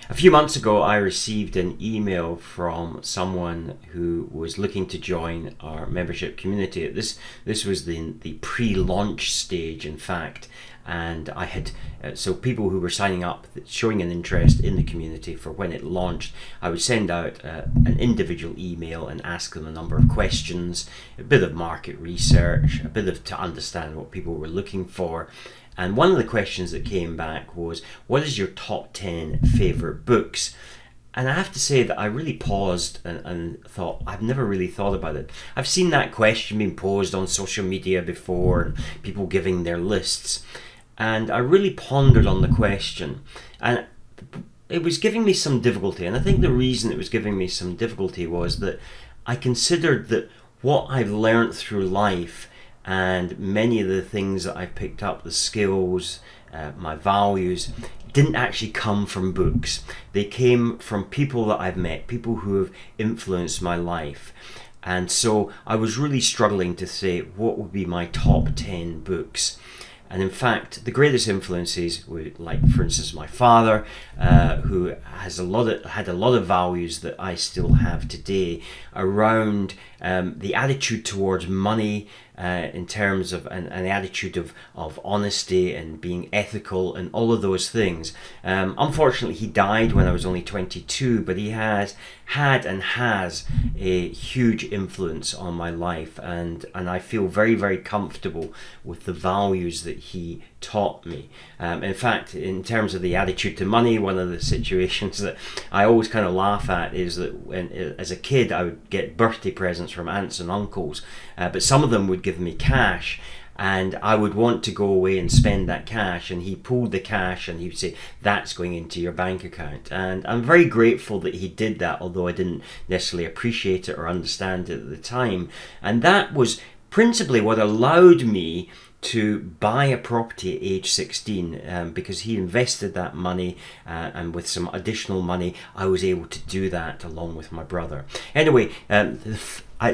A few months ago, I received an email from someone who was looking to join our membership community. This was the pre-launch stage, in fact, and I had so people who were signing up, showing an interest in the community for when it launched. I would send out an individual email and ask them a number of questions, a bit of market research, a bit of to understand what people were looking for. And one of the questions that came back was, what is your top 10 favourite books? And I have to say that I really paused and thought, I've never really thought about it. I've seen that question being posed on social media before, and people giving their lists. And I really pondered on the question. And it was giving me some difficulty. And I think the reason it was giving me some difficulty was that I considered that what I've learned through life and many of the things that I picked up, the skills, my values, didn't actually come from books. They came from people that I've met, people who have influenced my life. And so I was really struggling to say what would be my top 10 books. And in fact, the greatest influences were, like, for instance, my father, who had a lot of values that I still have today around the attitude towards money, in terms of an attitude of honesty and being ethical and all of those things. Unfortunately, he died when I was only 22, but he has had and has a huge influence on my life, and I feel very, very comfortable with the values that he taught me. In fact, in terms of the attitude to money, one of the situations that I always kind of laugh at is that as a kid I would get birthday presents from aunts and uncles, but some of them would give me cash, and I would want to go away and spend that cash, and he pulled the cash and he would say, that's going into your bank account. And I'm very grateful that he did that, although I didn't necessarily appreciate it or understand it at the time. And that was principally what allowed me to buy a property at age 16, because he invested that money, and with some additional money I was able to do that along with my brother. Anyway,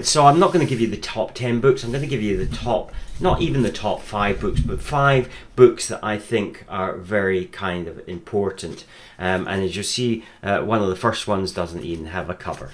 so I'm not going to give you the top 10 books. I'm going to give you the top, not even the top 5 books, but 5 books that I think are very kind of important. And as you see, one of the first ones doesn't even have a cover.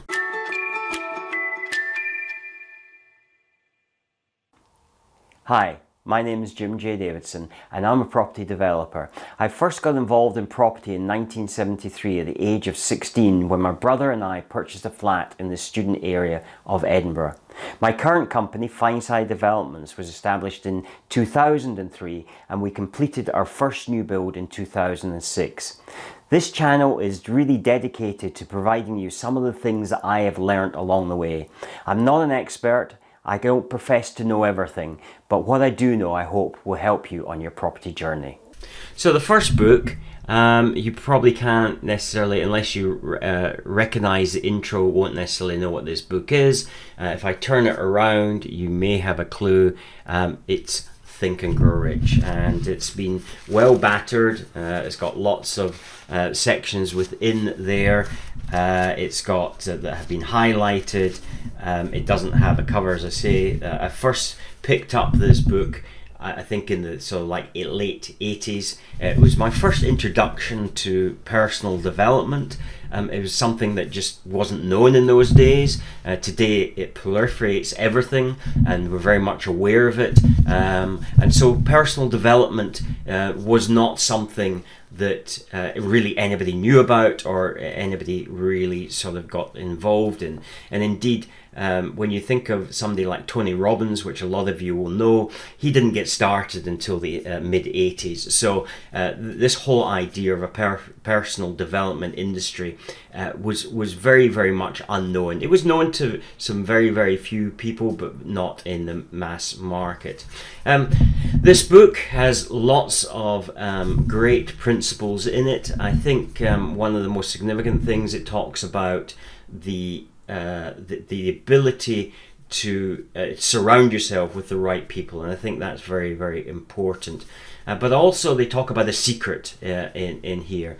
Hi. My name is Jim J. Davidson, and I'm a property developer. I first got involved in property in 1973 at the age of 16, when my brother and I purchased a flat in the student area of Edinburgh. My current company, Fineside Developments, was established in 2003, and we completed our first new build in 2006. This channel is really dedicated to providing you some of the things that I have learnt along the way. I'm not an expert. I don't profess to know everything, but what I do know, I hope, will help you on your property journey. So the first book, you probably can't necessarily, unless you recognize the intro, won't necessarily know what this book is. If I turn it around, you may have a clue. It's Think and Grow Rich, and it's been well battered. It's got lots of sections within there. It's got that have been highlighted. It doesn't have a cover, as I say. I first picked up this book, I think, in the sort of like late 80s. It was my first introduction to personal development. It was something that just wasn't known in those days. Today it proliferates everything, and we're very much aware of it. And so personal development was not something that really anybody knew about, or anybody really sort of got involved in. And indeed, when you think of somebody like Tony Robbins, which a lot of you will know, he didn't get started until the mid-80s. So this whole idea of a personal development industry was very, very much unknown. It was known to some very, very few people, but not in the mass market. This book has lots of great principles in it. I think one of the most significant things, it talks about the ability to surround yourself with the right people, and I think that's very, very important. But also they talk about a secret in here,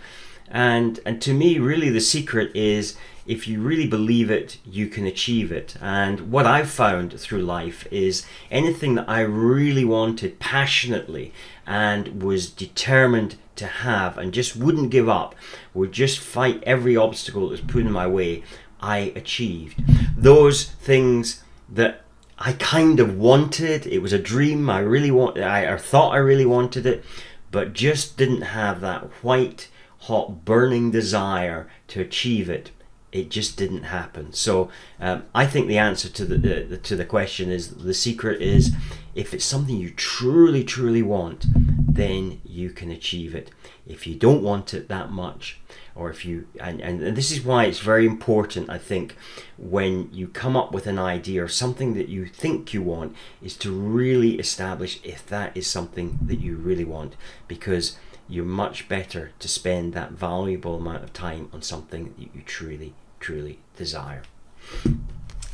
and to me, really, the secret is, if you really believe it, you can achieve it. And what I've found through life is anything that I really wanted passionately and was determined to have and just wouldn't give up, would just fight every obstacle that was put in my way, I achieved. Those things that I kind of wanted, it was a dream, I thought I really wanted it, but just didn't have that white hot burning desire to achieve it. It just didn't happen. So I think the answer to the question is, the secret is, if it's something you truly, truly want, then you can achieve it. If you don't want it that much, or if you, and this is why it's very important, I think, when you come up with an idea or something that you think you want, is to really establish if that is something that you really want, because you're much better to spend that valuable amount of time on something that you truly, truly desire.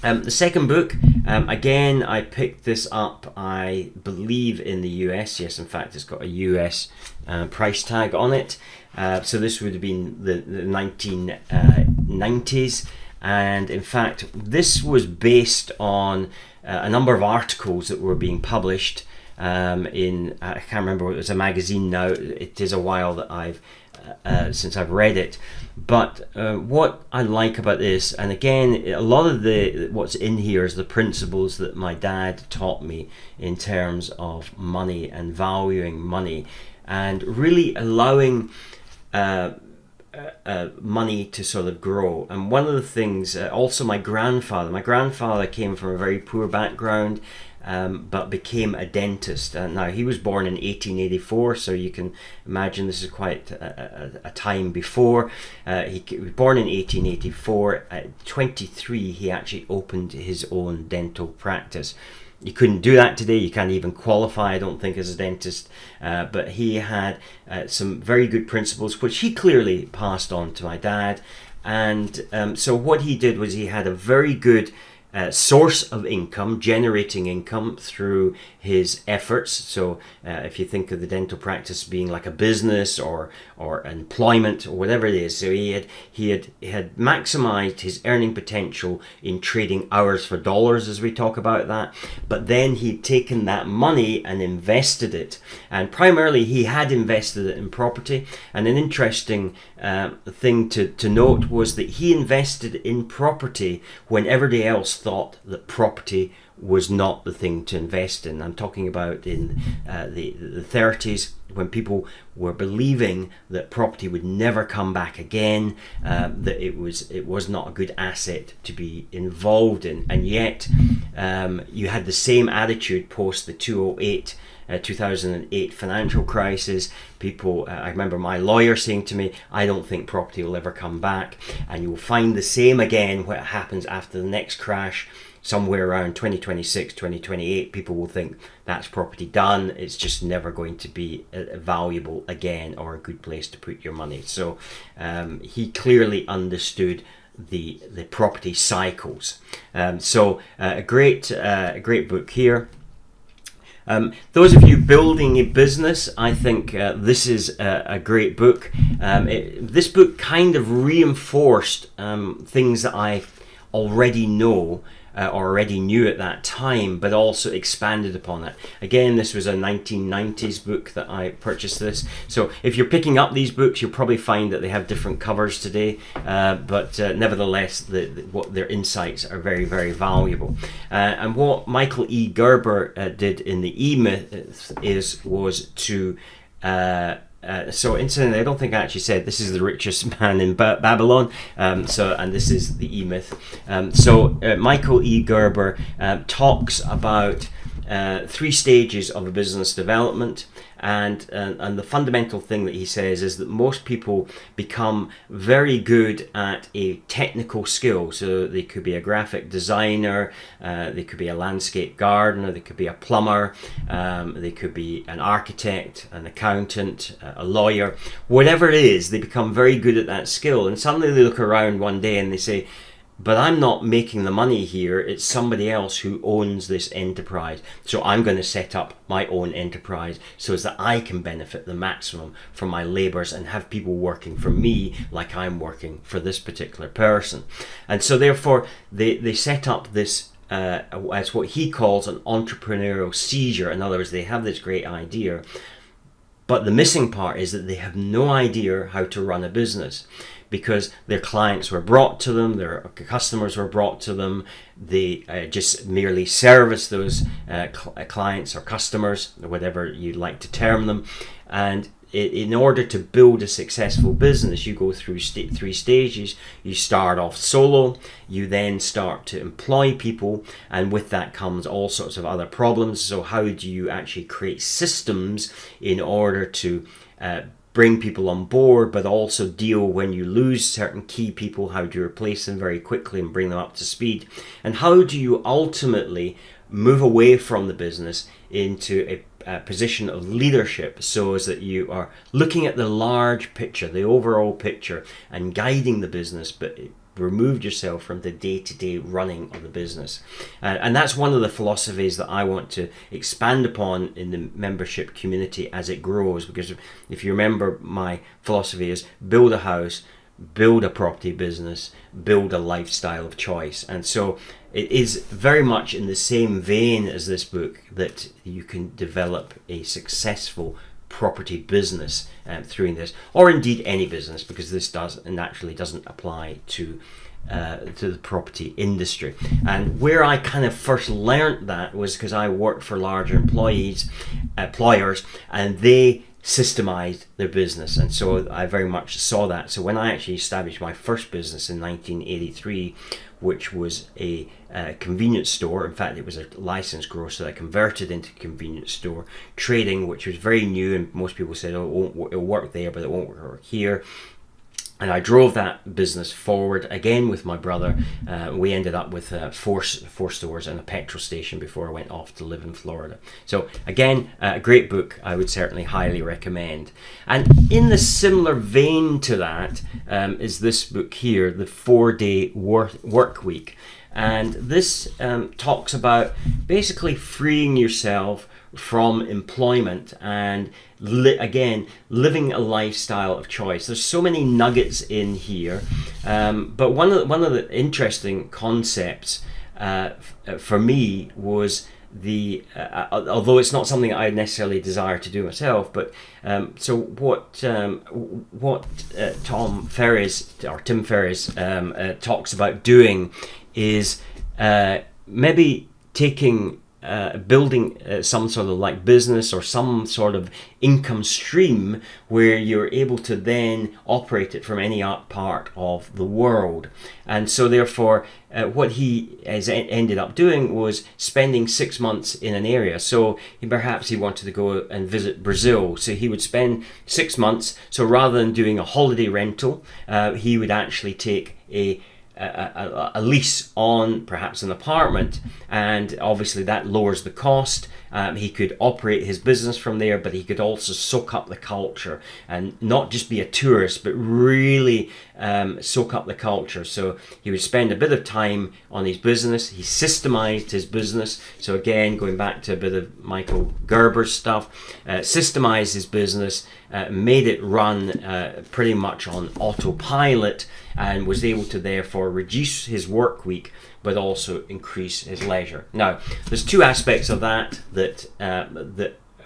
The second book, again, I picked this up, I believe, in the US. Yes, in fact, it's got a US price tag on it. So this would have been the 1990s. And in fact, this was based on a number of articles that were being published in, I can't remember, it was a magazine now. It is a while that since I've read it. But what I like about this, and again, a lot of what's in here is the principles that my dad taught me in terms of money and valuing money, and really allowing money to sort of grow. And one of the things, also my grandfather came from a very poor background, but became a dentist. Now, he was born in 1884, so you can imagine this is quite a time before. He was born in 1884. At 23, he actually opened his own dental practice. You couldn't do that today. You can't even qualify, I don't think, as a dentist. But he had some very good principles, which he clearly passed on to my dad. And so what he did was, he had a very good source of income, generating income through his efforts. So if you think of the dental practice being like a business or employment or whatever it is, so he had maximized his earning potential in trading hours for dollars, as we talk about that. But then he'd taken that money and invested it, and primarily he had invested it in property. And an interesting thing to note was that he invested in property when everybody else thought that property was not the thing to invest in. I'm talking about in the 30s, when people were believing that property would never come back again, that it was not a good asset to be involved in. And yet you had the same attitude post the 2008 financial crisis. People, I remember my lawyer saying to me, I don't think property will ever come back. And you'll find the same again what happens after the next crash. Somewhere around 2026, 2028, people will think that's property done. It's just never going to be valuable again, or a good place to put your money. So he clearly understood the property cycles. So a great book here. Those of you building a business, I think this is a great book. This book kind of reinforced things that I already know, already knew at that time, but also expanded upon it. Again, this was a 1990s book that I purchased this. So if you're picking up these books, you'll probably find that they have different covers today, but nevertheless, what their insights are very, very valuable. And what Michael E. Gerber did in the E-Myth was to so incidentally, I don't think I actually said this is the richest man in Babylon. And this is the E-Myth. Michael E. Gerber talks about 3 stages of a business development, and the fundamental thing that he says is that most people become very good at a technical skill. So they could be a graphic designer, they could be a landscape gardener, they could be a plumber, they could be an architect, an accountant, a lawyer. Whatever it is, they become very good at that skill, and suddenly they look around one day and they say, but I'm not making the money here, it's somebody else who owns this enterprise. So I'm going to set up my own enterprise so as that I can benefit the maximum from my labors and have people working for me like I'm working for this particular person. And so therefore they set up this as what he calls an entrepreneurial seizure. In other words, they have this great idea, But the missing part is that they have no idea how to run a business, because their clients were brought to them, their customers were brought to them. They just merely service those clients or customers, or whatever you'd like to term them. And in order to build a successful business, you go through three stages. You start off solo, you then start to employ people, and with that comes all sorts of other problems. So how do you actually create systems in order to bring people on board, but also deal when you lose certain key people? How do you replace them very quickly and bring them up to speed? And how do you ultimately move away from the business into a position of leadership, so as that you are looking at the large picture, the overall picture, and guiding the business, but removed yourself from the day-to-day running of the business. And that's one of the philosophies that I want to expand upon in the membership community as it grows, because if you remember, my philosophy is build a house, build a property business, build a lifestyle of choice. And so it is very much in the same vein as this book that you can develop a successful property business through this, or indeed any business, because this naturally doesn't apply to the property industry. And where I kind of first learned that was because I worked for larger employers, and they systemized their business, and so I very much saw that. So when I actually established my first business in 1983, which was a convenience store, in fact it was a licensed grocer that converted into convenience store trading, which was very new, and most people said, oh, it'll work there, but it won't work here. And I drove that business forward again with my brother. We ended up with four stores and a petrol station before I went off to live in Florida. So again, a great book I would certainly highly recommend. And in the similar vein to that is this book here, The 4-Day Work Week. And this talks about basically freeing yourself from employment and again living a lifestyle of choice. There's so many nuggets in here, but one of the interesting concepts for me was the although it's not something I necessarily desire to do myself, but so what Tim Ferriss talks about doing is maybe taking building some sort of like business or some sort of income stream where you're able to then operate it from any part of the world. And so therefore what he has ended up doing was spending 6 months in an area. So perhaps he wanted to go and visit Brazil, so he would spend 6 months. So rather than doing a holiday rental, he would actually take a lease on perhaps an apartment, and obviously that lowers the cost. He could operate his business from there, but he could also soak up the culture and not just be a tourist, but really soak up the culture. So he would spend a bit of time on his business. He systemized his business. So again, going back to a bit of Michael Gerber's stuff, systemized his business, made it run pretty much on autopilot, and was able to therefore reduce his work week, but also increase his leisure. Now, there's two aspects of that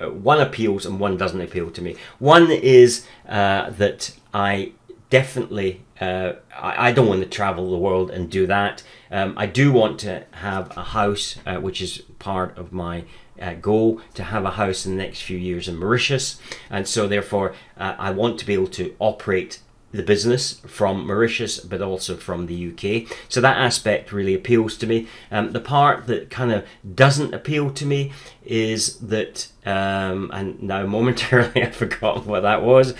one appeals and one doesn't appeal to me. One is that I definitely I don't want to travel the world and do that. I do want to have a house, which is part of my goal, to have a house in the next few years in Mauritius, and so therefore I want to be able to operate the business from Mauritius, but also from the UK. So that aspect really appeals to me. The part that kind of doesn't appeal to me is that, and now momentarily I've forgotten what that was.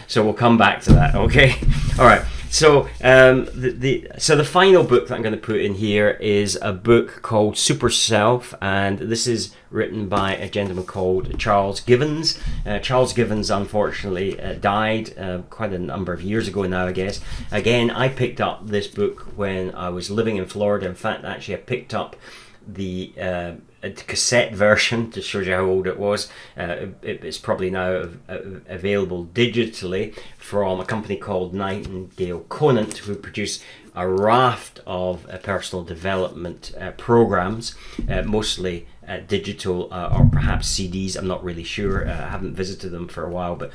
So we'll come back to that. Okay. All right. So the final book that I'm going to put in here is a book called Superself, and this is written by a gentleman called Charles Givens. Charles Givens unfortunately died quite a number of years ago now, I guess. Again, I picked up this book when I was living in Florida. In fact, actually I picked up the cassette version to show you how old it was. It's probably now available digitally from a company called Nightingale Conant, who produce a raft of personal development programs, mostly digital or perhaps CDs. I'm not really sure. I haven't visited them for a while, but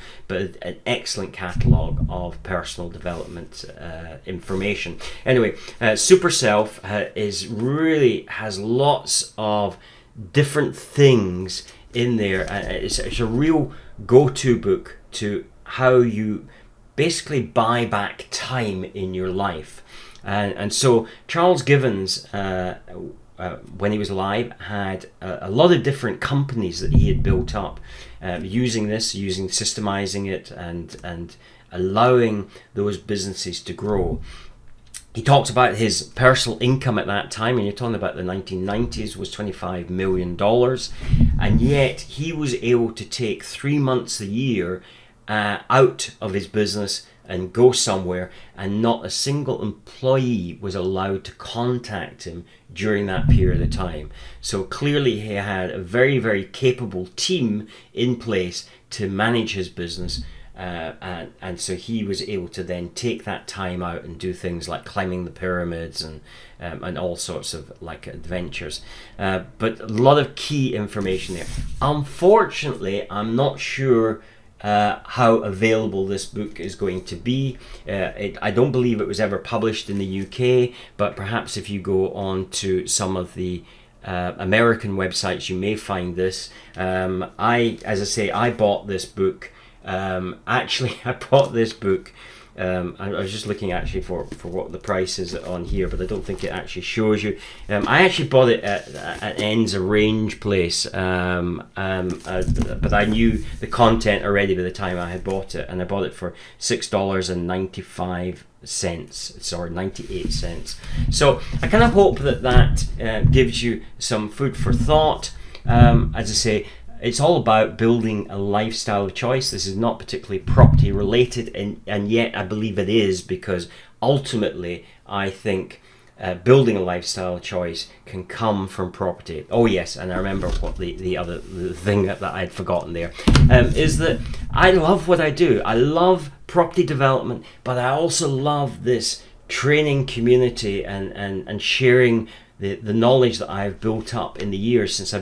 an excellent catalogue of personal development information. Anyway, Superself has lots of different things in there. It's a real go-to book to how you basically buy back time in your life. And so Charles Givens, when he was alive, had a lot of different companies that he had built up using systemizing it and allowing those businesses to grow. He talks about his personal income at that time, and you're talking about the 1990s, was $25 million. And yet he was able to take 3 months a year out of his business and go somewhere, and not a single employee was allowed to contact him during that period of time. So clearly he had a very, very capable team in place to manage his business, and so he was able to then take that time out and do things like climbing the pyramids and all sorts of like adventures. But a lot of key information there. Unfortunately, I'm not sure how available this book is going to be. I don't believe it was ever published in the UK, but perhaps if you go on to some of the American websites, you may find this. I bought this book. I bought this book. I was just looking actually for what the price is on here, but I don't think it actually shows you. I actually bought it at Ends Arrange place, but I knew the content already by the time I had bought it, and I bought it for $6.95. Sorry, 98 cents. So I kind of hope that gives you some food for thought. As I say, it's all about building a lifestyle of choice. This is not particularly property related, and yet I believe it is, because ultimately I think building a lifestyle of choice can come from property. Oh yes, and I remember what the thing that I had forgotten there is that I love what I do. I love property development, but I also love this training community and sharing the knowledge that I've built up in the years since I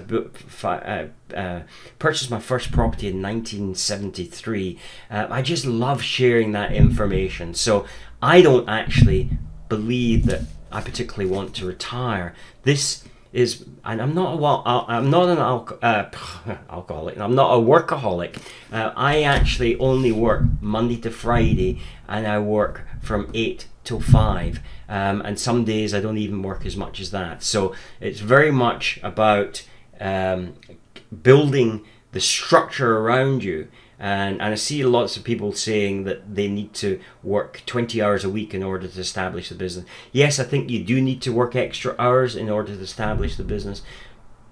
purchased my first property in 1973. I just love sharing that information. So I don't actually believe that I particularly want to retire. This is, and I'm not an alcoholic. I'm not a workaholic. I actually only work Monday to Friday, and I work from 8 till 5. And some days I don't even work as much as that. So it's very much about building the structure around you. And I see lots of people saying that they need to work 20 hours a week in order to establish the business. Yes, I think you do need to work extra hours in order to establish the business,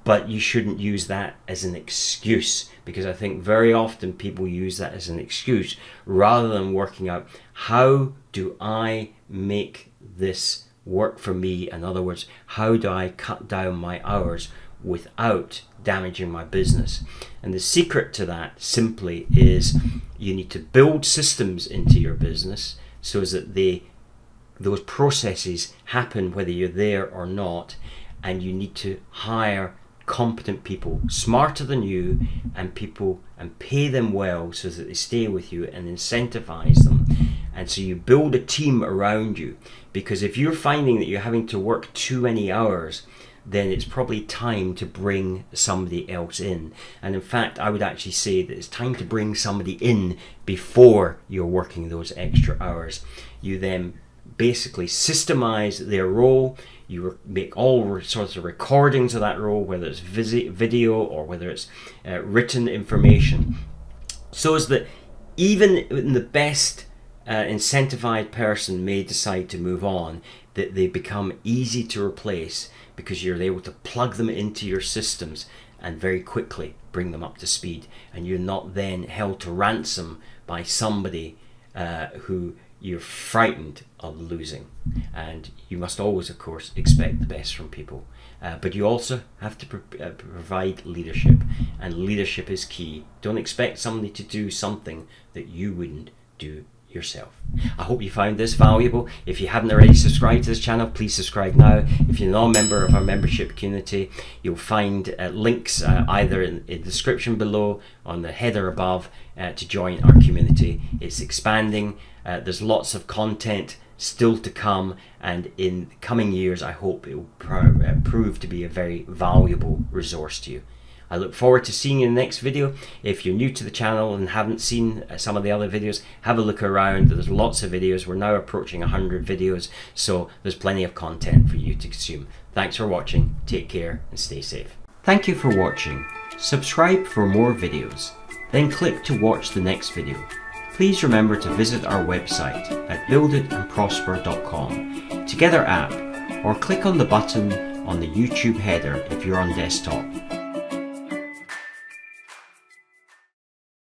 but you shouldn't use that as an excuse, because I think very often people use that as an excuse rather than working out, how do I make this work for me? In other words, how do I cut down my hours without damaging my business? And the secret to that simply is you need to build systems into your business so that those processes happen whether you're there or not, and you need to hire competent people, smarter than you, and pay them well so that they stay with you, and incentivize them. And so you build a team around you, because if you're finding that you're having to work too many hours, then it's probably time to bring somebody else in. And in fact, I would actually say that it's time to bring somebody in before you're working those extra hours. You then basically systemize their role. You make all sorts of recordings of that role, whether it's video or whether it's written information, so as that even in the best incentivized person may decide to move on, that they become easy to replace, because you're able to plug them into your systems and very quickly bring them up to speed, and you're not then held to ransom by somebody who you're frightened of losing. And you must always, of course, expect the best from people, but you also have to provide leadership, and leadership is key. Don't expect somebody to do something that you wouldn't do yourself. I hope you found this valuable. If you haven't already subscribed to this channel, please subscribe now. If you're not a member of our membership community, you'll find links either in the description below, on the header above, to join our community. It's expanding. There's lots of content still to come, and in the coming years I hope it will prove to be a very valuable resource to you. I look forward to seeing you in the next video. If you're new to the channel and haven't seen some of the other videos, have a look around. There's lots of videos. We're now approaching 100 videos, so there's plenty of content for you to consume. Thanks for watching. Take care and stay safe. Thank you for watching. Subscribe for more videos, then click to watch the next video. Please remember to visit our website at builditandprosper.com, Together app, or click on the button on the YouTube header if you're on desktop.